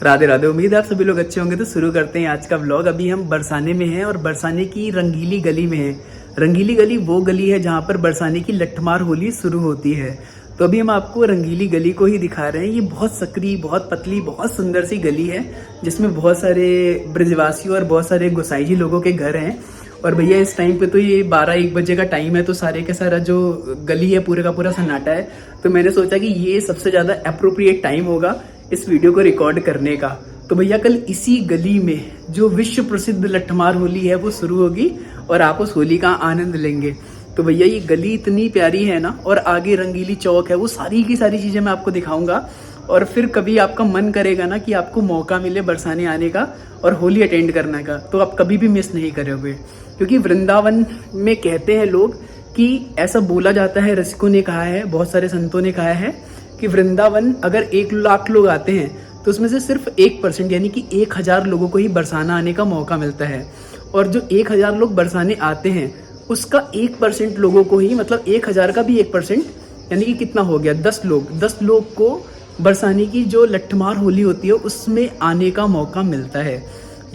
राधे राधे। उम्मीद है आप सभी लोग अच्छे होंगे। तो शुरू करते हैं आज का व्लॉग। अभी हम बरसाने में हैं और बरसाने की रंगीली गली में हैं। रंगीली गली वो गली है जहाँ पर बरसाने की लठमार होली शुरू होती है। तो अभी हम आपको रंगीली गली को ही दिखा रहे हैं। ये बहुत सकरी, बहुत पतली, बहुत सुंदर सी गली है जिसमें बहुत सारे ब्रजवासियों और बहुत सारे गोसाई जी लोगों के घर हैं। और भैया इस टाइम पे तो ये 12-1 बजे का टाइम है, तो सारे के सारा जो गली है पूरे का पूरा सन्नाटा है। तो मैंने सोचा कि ये सबसे ज़्यादा अप्रोप्रिएट टाइम होगा इस वीडियो को रिकॉर्ड करने का। तो भैया कल इसी गली में जो विश्व प्रसिद्ध लठमार होली है वो शुरू होगी और आप उस होली का आनंद लेंगे। तो भैया ये गली इतनी प्यारी है ना, और आगे रंगीली चौक है, वो सारी की सारी चीज़ें मैं आपको दिखाऊंगा। और फिर कभी आपका मन करेगा ना कि आपको मौका मिले बरसाने आने का और होली अटेंड करने का, तो आप कभी भी मिस नहीं करोगे। क्योंकि वृंदावन में कहते हैं लोग कि ऐसा बोला जाता है, रसिकों ने कहा है, बहुत सारे संतों ने कहा है कि वृंदावन अगर 1 लाख लोग आते हैं तो उसमें से सिर्फ 1% यानी कि 1000 लोगों को ही बरसाना आने का मौका मिलता है। और जो 1000 लोग बरसाने आते हैं उसका 1% लोगों को ही, मतलब 1000 का भी 1% यानी कि कितना हो गया, 10 लोग को बरसाने की जो लठमार होली होती है उसमें आने का मौका मिलता है।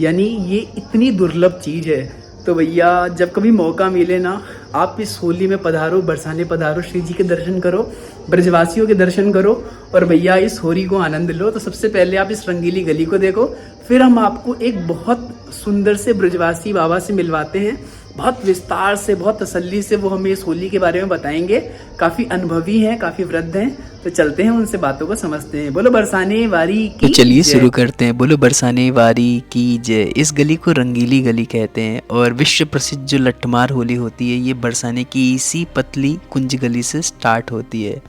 यानी ये इतनी दुर्लभ चीज़ है। तो भैया जब कभी मौका मिले ना, आप इस होली में पधारो, बरसाने पधारो, श्री जी के दर्शन करो, ब्रजवासियों के दर्शन करो और भैया इस होली को आनंद लो। तो सबसे पहले आप इस रंगीली गली को देखो, फिर हम आपको एक बहुत सुंदर से ब्रजवासी बाबा से मिलवाते हैं। बहुत विस्तार से, बहुत तसल्ली से वो हमें इस होली के बारे में बताएंगे। काफ़ी अनुभवी हैं, काफ़ी वृद्ध हैं। तो चलते हैं उनसे बातों को समझते हैं। बोलो बरसाने वारी की। तो चलिए शुरू करते हैं। बोलो बरसाने वारी की जय। इस गली को रंगीली गली कहते हैं और विश्व प्रसिद्ध जो लठमार होली होती है ये बरसाने की इसी पतली कुंज गली से स्टार्ट होती है।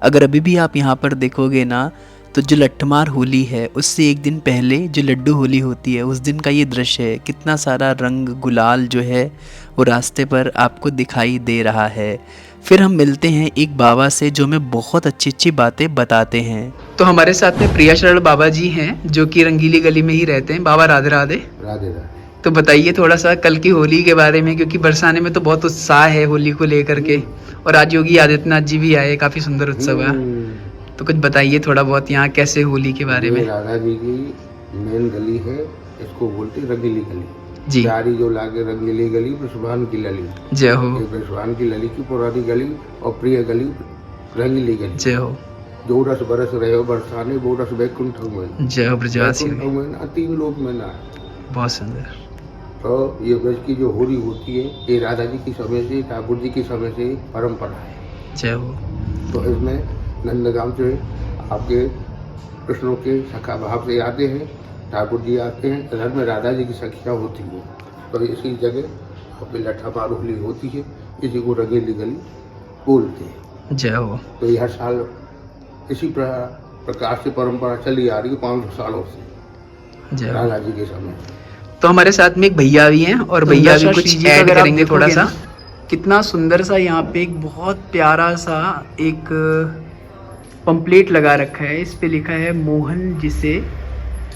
अगर अभी भी आप यहाँ पर देखोगे ना, तो जो लठमार होली है उससे एक दिन पहले जो लड्डू होली होती है उस दिन का ये दृश्य है। कितना सारा रंग गुलाल जो है वो रास्ते पर आपको दिखाई दे रहा है। फिर हम मिलते हैं एक बाबा से जो हमें बहुत अच्छी अच्छी बातें बताते हैं। तो हमारे साथ में प्रिया शरण बाबा जी हैं जो कि रंगीली गली में ही रहते हैं। बाबा राधे राधे। राधे राधे। तो बताइए थोड़ा सा कल की होली के बारे में, क्योंकि बरसाने में तो बहुत उत्साह है होली को लेकर के, और आज योगी आदित्यनाथ जी भी आए, काफी सुंदर उत्सव है। तो कुछ बताइए थोड़ा बहुत यहाँ कैसे होली के बारे में। राधा जी की मेन गली है, इसको बोलते रंगीली गली जी। चारी जो लागे रंगीली गली, ब्रजभान की लली। जय हो। ब्रजभान की लली की पुरानी गली और प्रिय गली रंगीली गली। जय हो। जो रस बरस रहे हो बरसाने, वो रस वैकुंठ में। जय हो ब्रजवासी। में ना 3 लोक में ना। बहुत सुंदर। तो ये ब्रज की जो होली होती है ये राधा जी की समय से, ठाकुर जी की समय से परंपरा है। जय हो। तो इसमें नंदगांव से आपके कृष्णों के सखा भाव से आते हैं, ठाकुर जी आते हैं, इधर में राधा जी की सखियाँ होती हैं। तो इसी जगह अपनी लठमार होली होती है, इसी को रंगीली गली बोलते हैं। जय हो। तो ये हर साल इसी प्रकार से परंपरा चली आ रही है 500 सालों से, जय हो। राधा जी के समय। तो हमारे साथ में एक भैया भी हैं और भैया भी कुछ ऐड करेंगे थोड़ा सा। कितना सुंदर सा यहाँ पे एक बहुत प्यारा सा एक पंपलेट लगा रखा है। इस पे लिखा है, मोहन जिसे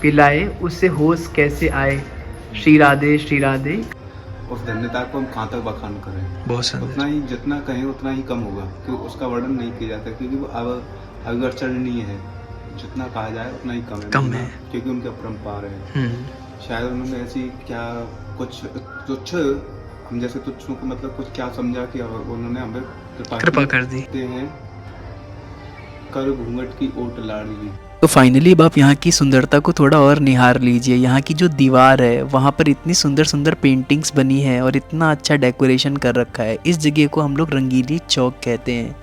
पिलाए उससे होश कैसे आए, श्री राधे श्री राधे। उस धन्यता को हम कहाँ तक बखान करें, बहुत सुंदर। उतना ही जितना कहें उतना ही कम होगा, क्योंकि उसका वर्णन नहीं किया जाता, क्योंकि वो अब अग्रचरणीय है। जितना कहा जाए उतना ही कम है, क्योंकि उनके अपरंपार है। शायद उन्होंने ऐसी क्या कुछ तुच्छ, हम जैसे तुच्छों को मतलब कुछ क्या समझा कि उन्होंने हमें कृपा कर दी हैं। कर घूंघट की ओट लाड़ी। तो फाइनली अब आप यहाँ की सुंदरता को थोड़ा और निहार लीजिए। यहाँ की जो दीवार है वहाँ पर इतनी सुंदर सुंदर पेंटिंग्स बनी है और इतना अच्छा डेकोरेशन कर रखा है। इस जगह को हम लोग रंगीली चौक कहते हैं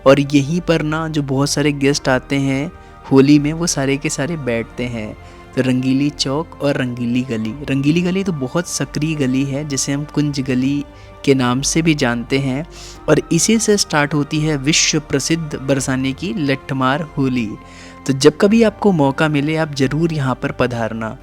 और यहीं पर ना जो बहुत सारे गेस्ट आते हैं होली में वो सारे के सारे बैठते हैं। तो रंगीली चौक और रंगीली गली तो बहुत सक्रिय गली है जिसे हम कुंज गली के नाम से भी जानते हैं और इसी से स्टार्ट होती है विश्व प्रसिद्ध बरसाने की लठमार होली। तो जब कभी आपको मौका मिले आप ज़रूर यहाँ पर पधारना।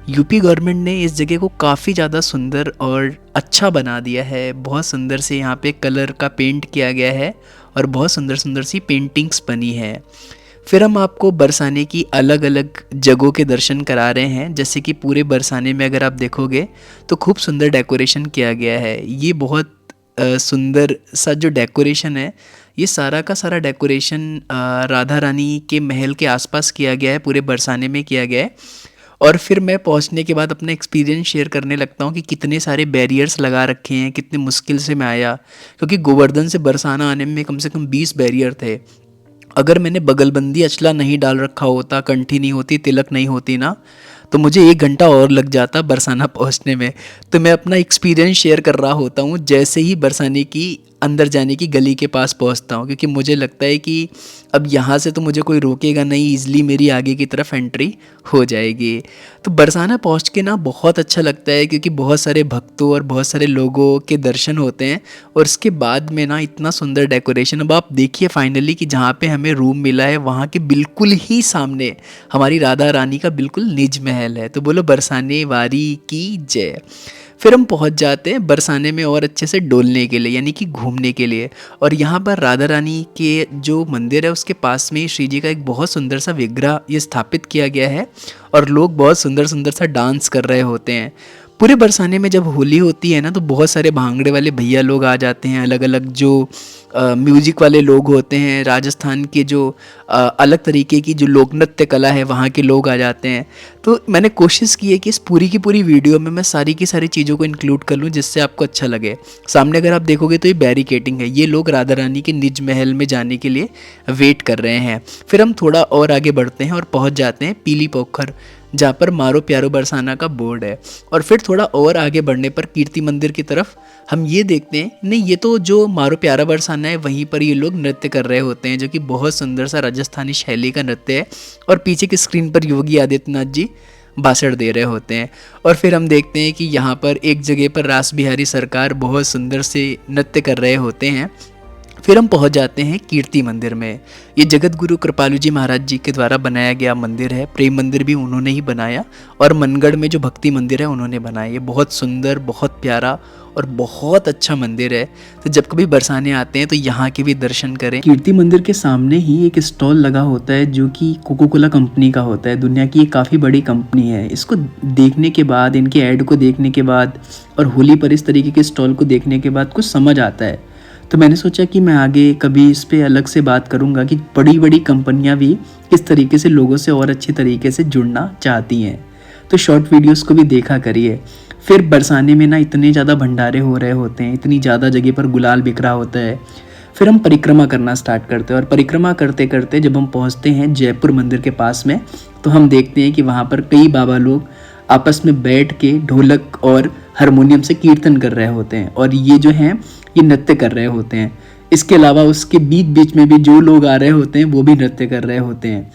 यूपी गवर्नमेंट ने इस जगह को काफ़ी ज़्यादा सुंदर और अच्छा बना दिया है। बहुत सुंदर से यहाँ पे कलर का पेंट किया गया है और बहुत सुंदर सुंदर सी पेंटिंग्स बनी है। फिर हम आपको बरसाने की अलग अलग जगहों के दर्शन करा रहे हैं। जैसे कि पूरे बरसाने में अगर आप देखोगे तो खूब सुंदर डेकोरेशन किया गया है। ये बहुत सुंदर सा जो डेकोरेशन है ये सारा का सारा डेकोरेशन राधा रानी के महल के आसपास किया गया है, पूरे बरसाने में किया गया है। और फिर मैं पहुंचने के बाद अपना एक्सपीरियंस शेयर करने लगता हूं कि कितने सारे बैरियर्स लगा रखे हैं, कितने मुश्किल से मैं आया, क्योंकि गोवर्धन से बरसाना आने में कम से कम 20 बैरियर थे। अगर मैंने बगलबंदी अचला नहीं डाल रखा होता, कंठी नहीं होती, तिलक नहीं होती ना, तो मुझे 1 घंटा और लग जाता बरसाना पहुंचने में। तो मैं अपना एक्सपीरियंस शेयर कर रहा होता हूं जैसे ही बरसाने की अंदर जाने की गली के पास पहुंचता हूं, क्योंकि मुझे लगता है कि अब यहाँ से तो मुझे कोई रोकेगा नहीं, ईज़िली मेरी आगे की तरफ एंट्री हो जाएगी। तो बरसाना पहुंच के ना बहुत अच्छा लगता है, क्योंकि बहुत सारे भक्तों और बहुत सारे लोगों के दर्शन होते हैं। और इसके बाद में ना इतना सुंदर डेकोरेशन। अब आप देखिए फाइनली कि जहाँ पे हमें रूम मिला है वहाँ के बिल्कुल ही सामने हमारी राधा रानी का बिल्कुल निज महल है। तो बोलो बरसाने वारी की जय। फिर हम पहुंच जाते हैं बरसाने में और अच्छे से डोलने के लिए, यानी कि घूमने के लिए। और यहाँ पर राधा रानी के जो मंदिर है उसके पास में ही श्री जी का एक बहुत सुंदर सा विग्रह ये स्थापित किया गया है, और लोग बहुत सुंदर सुंदर सा डांस कर रहे होते हैं। पूरे बरसाने में जब होली होती है ना, तो बहुत सारे भांगड़े वाले भैया लोग आ जाते हैं, अलग अलग जो म्यूजिक वाले लोग होते हैं, राजस्थान के जो अलग तरीके की जो लोक नृत्य कला है वहाँ के लोग आ जाते हैं। तो मैंने कोशिश की है कि इस पूरी की पूरी वीडियो में मैं सारी की सारी चीज़ों को इंक्लूड कर लूँ जिससे आपको अच्छा लगे। सामने अगर आप देखोगे तो ये बैरिकेटिंग है, ये लोग राधा रानी के निज महल में जाने के लिए वेट कर रहे हैं। फिर हम थोड़ा और आगे बढ़ते हैं और पहुँच जाते हैं पीली पोखर, जहाँ पर मारो प्यारो बरसाना का बोर्ड है। और फिर थोड़ा और आगे बढ़ने पर कीर्ति मंदिर की तरफ हम ये देखते हैं, नहीं ये तो जो मारो प्यारा बरसाना है वहीं पर ये लोग नृत्य कर रहे होते हैं, जो कि बहुत सुंदर सा राजस्थानी शैली का नृत्य है। और पीछे की स्क्रीन पर योगी आदित्यनाथ जी भाषण दे रहे होते हैं। और फिर हम देखते हैं कि यहाँ पर एक जगह पर रास बिहारी सरकार बहुत सुंदर से नृत्य कर रहे होते हैं। फिर हम पहुंच जाते हैं कीर्ति मंदिर में। ये जगत गुरु कृपालू जी महाराज जी के द्वारा बनाया गया मंदिर है। प्रेम मंदिर भी उन्होंने ही बनाया, और मनगढ़ में जो भक्ति मंदिर है उन्होंने बनाया। ये बहुत सुंदर, बहुत प्यारा और बहुत अच्छा मंदिर है। तो जब कभी बरसाने आते हैं तो यहाँ के भी दर्शन करें। कीर्ति मंदिर के सामने ही एक स्टॉल लगा होता है जो कि कोको कोला कंपनी का होता है। दुनिया की ये काफ़ी बड़ी कंपनी है। इसको देखने के बाद, इनके ऐड को देखने के बाद और होली पर इस तरीके के स्टॉल को देखने के बाद कुछ समझ आता है। तो मैंने सोचा कि मैं आगे कभी इस पे अलग से बात करूंगा कि बड़ी बड़ी कंपनियां भी किस तरीके से लोगों से और अच्छे तरीके से जुड़ना चाहती हैं। तो शॉर्ट वीडियोस को भी देखा करिए। फिर बरसाने में ना इतने ज़्यादा भंडारे हो रहे होते हैं, इतनी ज़्यादा जगह पर गुलाल बिक रहा होता है। फिर हम परिक्रमा करना स्टार्ट करते हैं, और परिक्रमा करते करते जब हम पहुँचते हैं जयपुर मंदिर के पास में, तो हम देखते हैं कि वहाँ पर कई बाबा लोग आपस में बैठ के ढोलक और हारमोनियम से कीर्तन कर रहे होते हैं, और ये जो हैं ये नृत्य कर रहे होते हैं। इसके अलावा उसके बीच बीच में भी जो लोग आ रहे होते हैं वो भी नृत्य कर रहे होते हैं।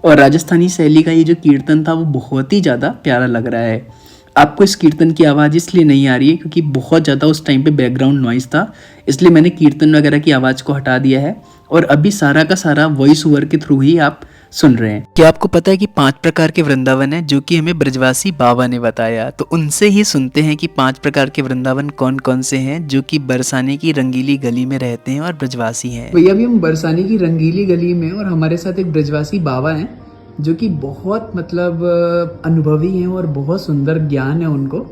और राजस्थानी शैली का ये जो कीर्तन था वो बहुत ही ज़्यादा प्यारा लग रहा है। आपको इस कीर्तन की आवाज़ इसलिए नहीं आ रही है क्योंकि बहुत ज़्यादा उस टाइम पे बैकग्राउंड नॉइज़ था, इसलिए मैंने कीर्तन वगैरह की आवाज़ को हटा दिया है, और अभी सारा का सारा वॉइस ओवर के थ्रू ही आप सुन रहे हैं। क्या आपको पता है कि 5 प्रकार के वृंदावन हैं, जो कि हमें ब्रजवासी बाबा ने बताया। तो उनसे ही सुनते हैं कि 5 प्रकार के वृंदावन कौन कौन से हैं जो कि बरसाने की रंगीली गली में रहते हैं और ब्रजवासी हैं। भैया अभी हम बरसाने की रंगीली गली में, और हमारे साथ एक ब्रजवासी बाबा हैं जो कि बहुत मतलब अनुभवी हैं और बहुत सुंदर ज्ञान है उनको।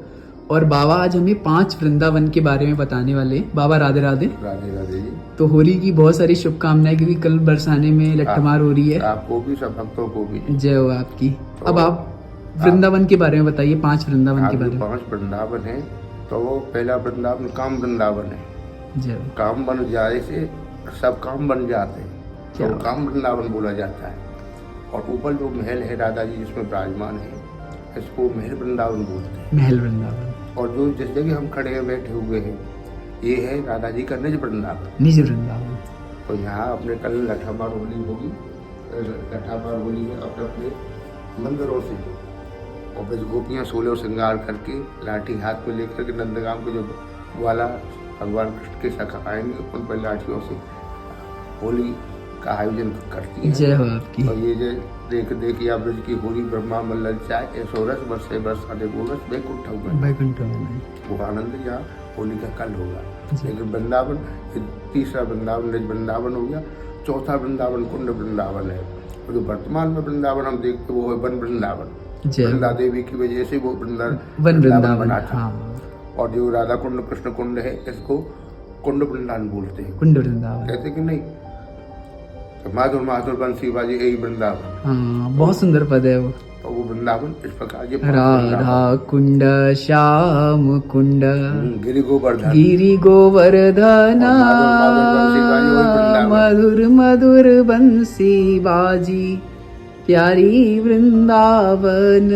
और बाबा आज हमें 5 वृंदावन के बारे में बताने वाले हैं। बाबा राधे राधे। राधे राधे जी। तो होली की बहुत सारी शुभकामनाएं, क्योंकि कल बरसाने में लट्ठमार हो रही है। आपको भी, सब भक्तों को भी जय हो आपकी। अब आप वृंदावन के बारे में बताइए, 5 वृंदावन के बारे में। 5 वृंदावन है। तो वो पहला वृंदावन काम वृंदावन है। जय हो। काम बन जाए से सब काम बन जाते हैं, तो काम वृंदावन बोला जाता है। और ऊपर जो महल है राधा जी जिसमें विराजमान है, इसको महल वृंदावन बोलते हैं। महल वृंदावन। और जो जिस जगह हम खड़े हैं, बैठे हुए हैं, ये है राधा जी का निज वृंदावन। निज वृंदावन। तो यहाँ अपने कल लट्ठामार होली होगी। लट्ठामार होली में अपने अपने मंदिरों से और बस गोपियाँ 16 श्रृंगार करके लाठी हाथ में लेकर के नंदगांव के जो ग्वाला भगवान कृष्ण के सखा आएंगे, उन पर लाठियों से होली का आयोजन करती है। जय हो आपकी। और ये जो देख या ब्रज की होली ब्रह्मा मल्ल चाय ऐसो रस बरसे बरसाने बोलस बैकुंठ वो आनंद यहाँ होली का कल होगा। लेकिन वृंदावन तीसरा वृंदावन निज वृंदावन हो गया। चौथा वृंदावन कुंड वृंदावन है। और जो वर्तमान में वृंदावन हम देखते वो है वन वृंदावन। वृंदा देवी की वजह से वो वृंदावन बना था। और जो राधा कुंड कृष्ण कुंड है, इसको कुंड वृंदावन बोलते हैं। कुंड वृंदावन। कहते कि नहीं, तो माधुर माधुर बंसी बाजे यही वृंदावन। हाँ, बहुत सुंदर पद है वो। तो वो वृंदावन इस प्रकार ये राधा कुंड श्याम कुंड गिरि गोवर्धन, गिरि गोवर्धन मधुर मधुर बंसी बाजी प्यारी वृंदावन।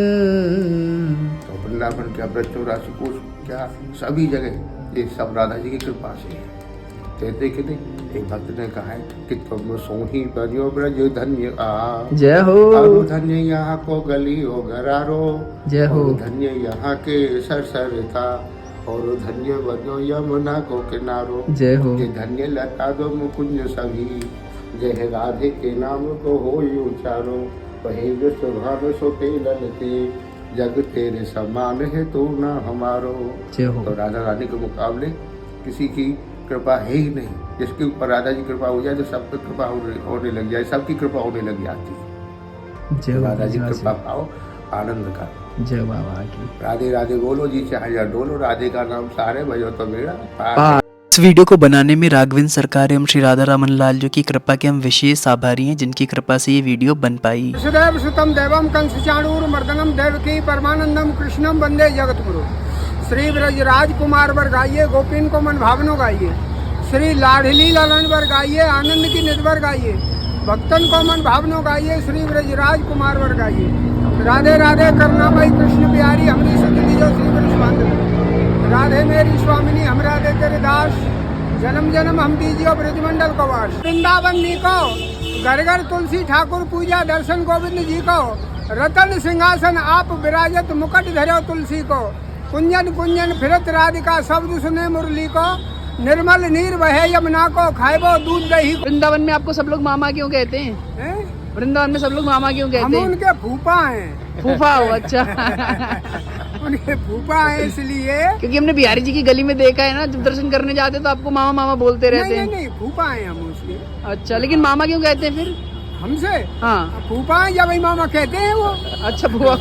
तो वृंदावन क्या ब्रज राशि को क्या सभी जगह ये सब राधा जी की कृपा से है। कहते कि नहीं, एक भक्त ने कहा है कि तुम सोही बजो ब्रज धन्य आ, जय हो, और धन्य यहाँ को गली हो घरारो, जय हो, और धन्य यहाँ के सरसर था, और धन्य बजो यमुना को किनारो, जय हो, कि धन्य लता दो मुकुंज सभी, जय राधे के नाम को हो उचारो, वही विश्वभान सोते ललते, जग तेरे समान है तू ना हमारो। जय हो। तो राधा रानी के मुकाबले किसी की कृपा है ही नहीं। जिसके ऊपर राधा जी कृपा हो जाए तो सब पे कृपा होने लग जाए, सबकी कृपा होने लग जाती है। जय हो, राधा जी कृपा पाओ, आनंद का। जय बाबा की। राधे राधे बोलो जी, चाहे डोलो, राधे का नाम सारे बजो तो मेरा पार। इस वीडियो को बनाने में राघवेंद्र सरकार एवं श्री राधा रमन लाल जो की कृपा के हम विशेष आभारी हैं, जिनकी कृपा से ये वीडियो बन पाई। वसुदेव सुतम देवम कंस चाणूर मर्दनम देवकी परमानंदम कृष्णम वंदे जगतगुरु। श्री ब्रजराज कुमार वर गाइए, गोपीन को मन भावनो गाइए, श्री लाडली लालन वर गाइए, आनंद की निधवर गाइए, भक्तन को मन भावनो गाइए, श्री ब्रजराज कुमार वर गाइए। राधे राधे करना भाई कृष्ण प्यारी हमरी सजनी जो श्री ब्रज बांध। राधे मेरी स्वामिनी हम राधे तेरे दास, जन्म जन्म हम दीजियो ब्रजमंडल को वास। वृंदावन नी को घर घर तुलसी ठाकुर पूजा, दर्शन गोविंद जी को, रतन सिंहासन आप विराजत, मुकुट धरो तुलसी को, कुंजन कुंजन फिरत राधिका, शब्द सुने मुरली को, निर्मल नीर बहे यमुना को, खाएबो दूध दही। वृंदावन में आपको सब लोग मामा क्यों कहते हैं? हैं? वृंदावन में सब लोग मामा क्यों हम कहते हैं? उनके फूफा हैं। फूफा हो, अच्छा। उनके फूफा हैं इसलिए। क्योंकि हमने बिहारी जी की गली में देखा है ना, जब दर्शन करने जाते तो आपको मामा मामा बोलते रहते हैं। नहीं फूफा हैं हम उसके। अच्छा, लेकिन मामा क्यों कहते हैं फिर? हमसे हाँ, फूफा हैं या भाई मामा कहते हैं वो। अच्छा, फूफा।